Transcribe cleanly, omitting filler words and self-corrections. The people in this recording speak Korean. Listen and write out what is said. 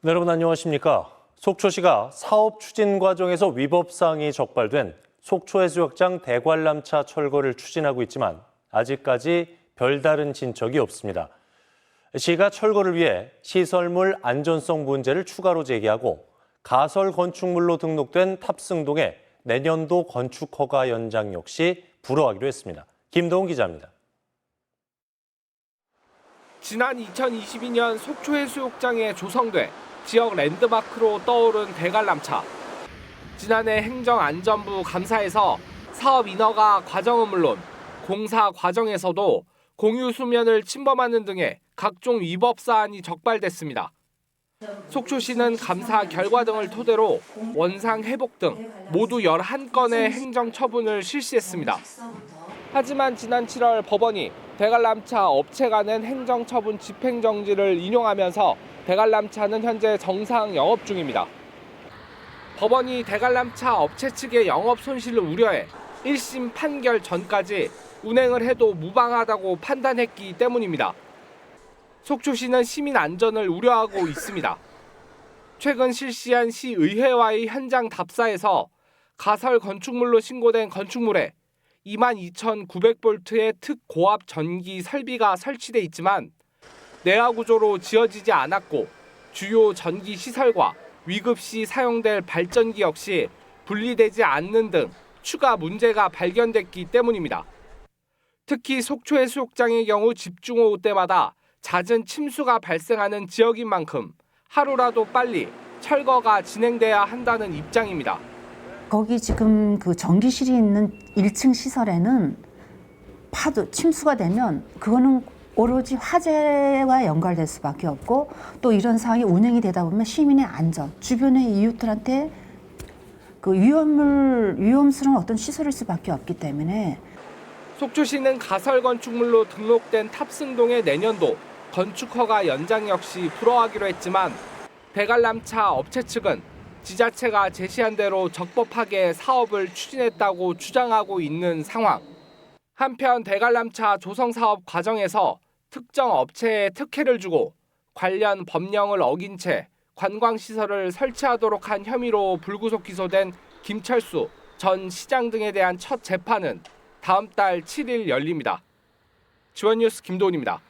네, 여러분 안녕하십니까? 속초시가 사업 추진 과정에서 위법 사항이 적발된 속초해수욕장 대관람차 철거를 추진하고 있지만 아직까지 별다른 진척이 없습니다. 시가 철거를 위해 시설물 안전성 문제를 추가로 제기하고 가설 건축물로 등록된 탑승동의 내년도 건축 허가 연장 역시 불허하기로 했습니다. 김동훈 기자입니다. 지난 2022년 속초해수욕장에 조성돼 지역 랜드마크로 떠오른 대관람차. 지난해 행정안전부 감사에서 사업 인허가 과정은 물론 공사 과정에서도 공유 수면을 침범하는 등의 각종 위법 사안이 적발됐습니다. 속초시는 감사 결과 등을 토대로 원상 회복 등 모두 11건의 행정처분을 실시했습니다. 하지만 지난 7월 법원이 대관람차 업체가 낸 행정처분 집행정지를 인용하면서 대관람차는 현재 정상 영업 중입니다. 법원이 대관람차 업체 측의 영업 손실을 우려해 1심 판결 전까지 운행을 해도 무방하다고 판단했기 때문입니다. 속초시는 시민 안전을 우려하고 있습니다. 최근 실시한 시의회와의 현장 답사에서 가설 건축물로 신고된 건축물에 22,900볼트의 특고압 전기 설비가 설치돼 있지만 내화 구조로 지어지지 않았고 주요 전기 시설과 위급 시 사용될 발전기 역시 분리되지 않는 등 추가 문제가 발견됐기 때문입니다. 특히 속초해수욕장의 경우 집중호우 때마다 잦은 침수가 발생하는 지역인 만큼 하루라도 빨리 철거가 진행돼야 한다는 입장입니다. 거기 지금 그 전기실이 있는 1층 시설에는 파도, 침수가 되면 그거는 오로지 화재와 연관될 수밖에 없고 또 이런 상황이 운행이 되다 보면 시민의 안전, 주변의 이웃들한테 그 위험스러운 어떤 시설일 수밖에 없기 때문에 속초시는 가설 건축물로 등록된 탑승동의 내년도 건축 허가 연장 역시 불허하기로 했지만 대관람차 업체 측은 지자체가 제시한 대로 적법하게 사업을 추진했다고 주장하고 있는 상황. 한편 대관람차 조성 사업 과정에서 특정 업체에 특혜를 주고 관련 법령을 어긴 채 관광시설을 설치하도록 한 혐의로 불구속 기소된 김철수 전 시장 등에 대한 첫 재판은 다음 달 7일 열립니다. 지원뉴스 김도훈입니다.